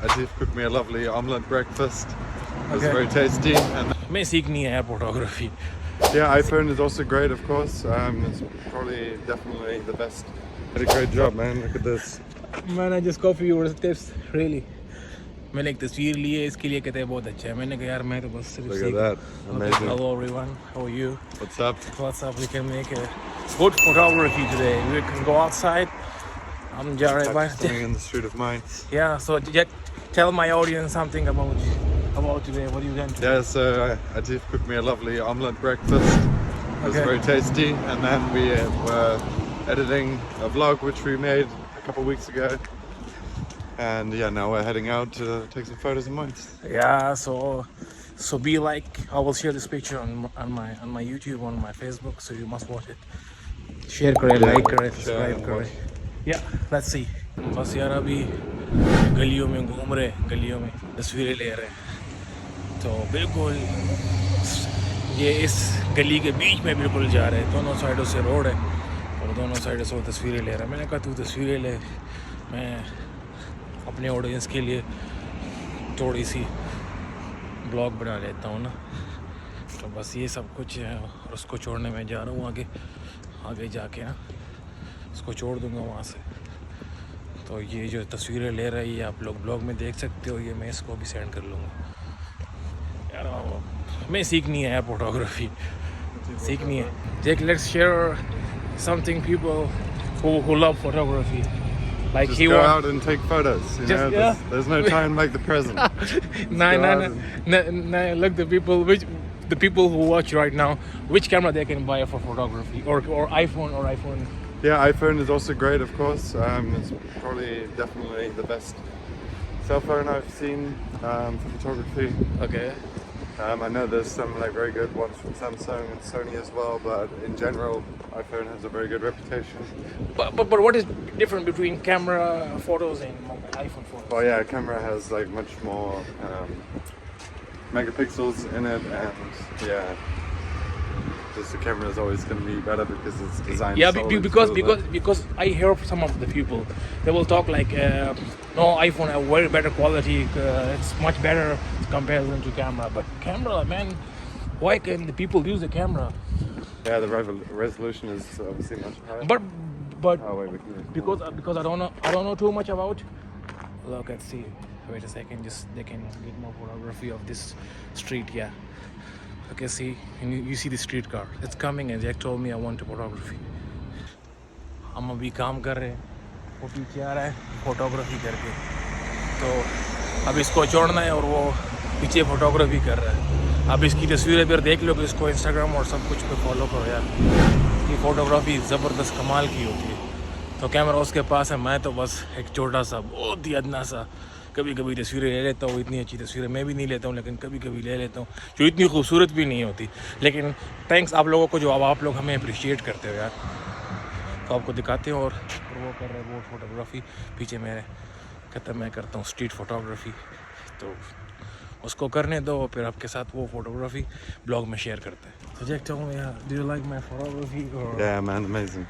Ajif cooked me a lovely omelette breakfast. It was Okay. very tasty. And मैं सीखनी है photography. yeah, iPhone is also great, of course. It's probably definitely the best. Did a great job, man. Look at this. Man, I just copy your tips, really. मैंने एक तस्वीर ली है, इसके लिए कहते हैं बहुत अच्छा है. मैंने कहा यार मैं तो बस सिर्फ Look at that. Amazing. Hello everyone, how are you? What's up? What's up? We can make a good photography today. We can go outside. I'm Jared. Standing in the street of Mainz. Yeah, so tell my audience something about today. What are you going to do? Yeah, so Ajif cooked me a lovely omelette breakfast. It was Okay. very tasty. And then we were editing a vlog which we made a couple weeks ago. And yeah, now we're heading out to take some photos of Mainz. Yeah, so be like, I will share this picture on my YouTube, on my Facebook, so you must watch it. Share करें, like करें, subscribe करें. Yeah, let's see. बस यार अभी गलियों में घूम रहे, गलियों में तस्वीरें ले रहे हैं. तो बिल्कुल ये इस गली के बीच में बिल्कुल जा रहे हैं. दोनों साइडों से रोड है और दोनों साइडों से वो तस्वीरें ले रहे हैं. मैंने कहा तू तस्वीरें ले, मैं अपने ऑडियंस के लिए थोड़ी सी ब्लॉग बना लेता हूँ ना. तो बस ये सब कुछ है और उसको छोड़ने में जा रहा हूँ आगे जाके ना उसको छोड़ दूँगा वहाँ से. तो ये जो तस्वीरें ले रही है आप लोग ब्लॉग में देख सकते हो. ये मैं इसको भी सेंड कर लूँगा यार. मैं सीखनी है फोटोग्राफी, सीखनी है. Jake, let's share something people who love photography. Like Just he go wants. out and take photos. You Just- know, yeah. there's no time like the present. No. Look, the people who watch right now, which camera they can buy for photography, or iPhone. Yeah, iPhone is also great, of course. It's probably definitely the best cell phone I've seen for photography. Okay. I know there's some like very good ones from Samsung and Sony as well, but in general, iPhone has a very good reputation. But what is different between camera photos and iPhone photos? Well, yeah, camera has like much more megapixels in it, and yeah, just the camera is always going to be better because it's designed. Yeah, solely because I hear some of the people, they will talk like, no, iPhone have very better quality. It's much better comparison to camera. But camera, man, why can the people use the camera? Yeah, the resolution is obviously much higher. But Oh wait, we can. because I don't know too much about. Look, let's see. Wait a second, just they can get more photography of this street. Yeah. Okay, see, you see the streetcar. It's coming, and Jack told me I want photography. हम अभी काम कर रहे हैं. वो पीछे आ रहा है फोटोग्राफी करके. तो अब इसको छोड़ना है और वो पीछे फोटोग्राफी कर रहा है. अब इसकी तस्वीरें फिर देख लो, इसको इंस्टाग्राम और सब कुछ पे फॉलो करो यार. ये फोटोग्राफी ज़बरदस्त कमाल की होती है. तो कैमरा उसके पास है, मैं तो बस एक छोटा सा बहुत ही अदना सा कभी कभी तस्वीरें ले लेता हूँ. इतनी अच्छी तस्वीरें मैं भी नहीं लेता हूँ, लेकिन कभी कभी ले लेता हूँ जो इतनी खूबसूरत भी नहीं होती. लेकिन थैंक्स आप लोगों को जो अब आप लोग हमें अप्रिशिएट करते हो यार. तो आपको दिखाते हैं और वो कर रहे हैं वो फोटोग्राफी पीछे मैं कहता मैं करता हूँ स्ट्रीट फोटोग्राफी. तो उसको करने दो, फिर आपके साथ वो फोटोग्राफी ब्लॉग में शेयर करते हैं. So Jack, tell me, do you like my photography or? Yeah, man, amazing.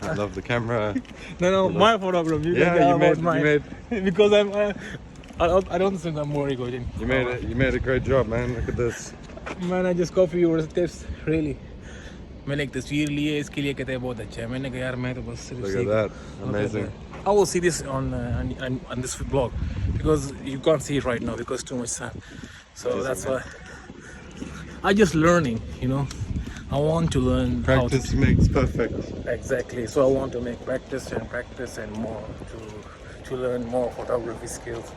I love the camera. No, my photography. Yeah, you made because I don't think I'm very good in. you made a great job, man. Look at this. Man, I just copy your tips, really. मैंने एक तस्वीर ली है, इसके लिए कहते हैं बहुत अच्छा है. मैंने कहा यार मैं तो बस सिर्फ Look at that. Amazing. I will see this on this vlog because you can't see it right now because too much sun. So that's why I just learning, you know. I want to learn Practice makes perfect. Exactly. So I want to make practice and more to learn more photography skills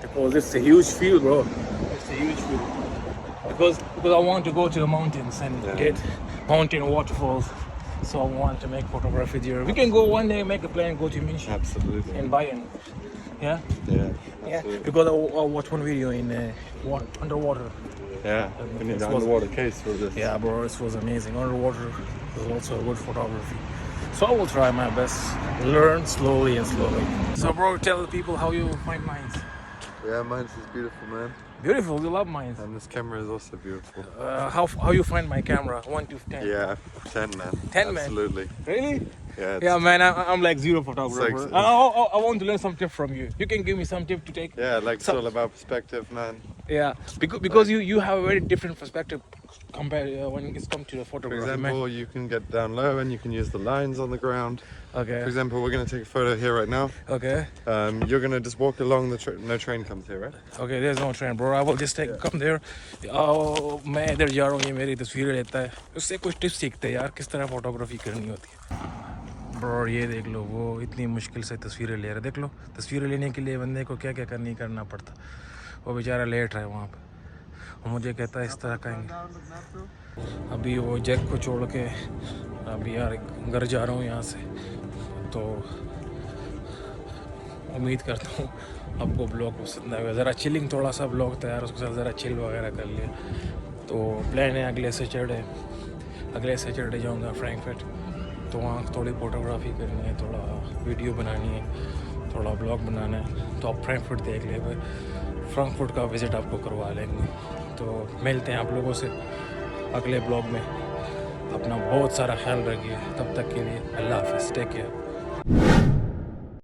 because it's a huge field, bro. It's a huge field. Because I want to go to the mountains and get mountain waterfalls. So I want to make photography there. We can go one day, make a plan, go to Immerse Absolutely. and buy it. Yeah. Yeah. Yeah. Absolutely. Because I watched one video in underwater. Yeah. We need This an was- underwater case for this. Yeah, bro, this was amazing. Underwater was also good photography. So I will try my best. Learn slowly and slowly. So, bro, tell the people how you find mines. Yeah, mine is beautiful, man. Beautiful, you love mines. And this camera is also beautiful. How you find my camera? 1 to 10. Yeah, 10, man. 10, man. Absolutely. Really? Yeah, Yeah, man, I'm like zero photographer. It's like- I want to learn some tip from you. You can give me some tip to take. yeah, like it's So- all about perspective, man. Yeah, because you have a very different perspective compared when it's come to the For photography, example, you can get down low and you can use the lines on the ground. man. Okay. For example, we're going to take a photo here right now. Okay. You're going to just walk along the train. No train comes here, right? Okay, there's no train, bro. I will just come there. मैं इधर जा रहा हूँ, ये मेरी तस्वीरें लेता है. उससे कुछ टिप्स सीखते हैं यार, किस तरह फोटोग्राफी करनी होती है. ब्रो ये देख लो, वो इतनी मुश्किल से तस्वीरें ले रहे. देख लो, तस्वीरें लेने के लिए बंदे को क्या क्या करना पड़ता. वो बेचारा लेट रहा है वहाँ पे. और मुझे कहता है इस तरह करेंगे. अभी वो जैक को छोड़ के अभी यार घर जा रहा हूँ यहाँ से. तो उम्मीद करता हूँ आपको ब्लॉग पसंद आएगा. ज़रा चिलिंग थोड़ा सा ब्लॉग था यार, उसके साथ ज़रा चिल वगैरह कर लिया. तो प्लान है अगले सैटरडे जाऊँगा फ्रैंकफर्ट. तो वहाँ थोड़ी फ़ोटोग्राफी करनी है, थोड़ा वीडियो बनानी है, थोड़ा ब्लॉग बनाना है. तो आप फ्रैंकफर्ट देख ले, फ्रैंकफर्ट का विज़िट आपको करवा लेंगे. तो मिलते हैं आप लोगों से अगले ब्लॉग में. अपना बहुत सारा ख्याल रखिए. तब तक के लिए अल्लाह हाफ़िज़. Take care.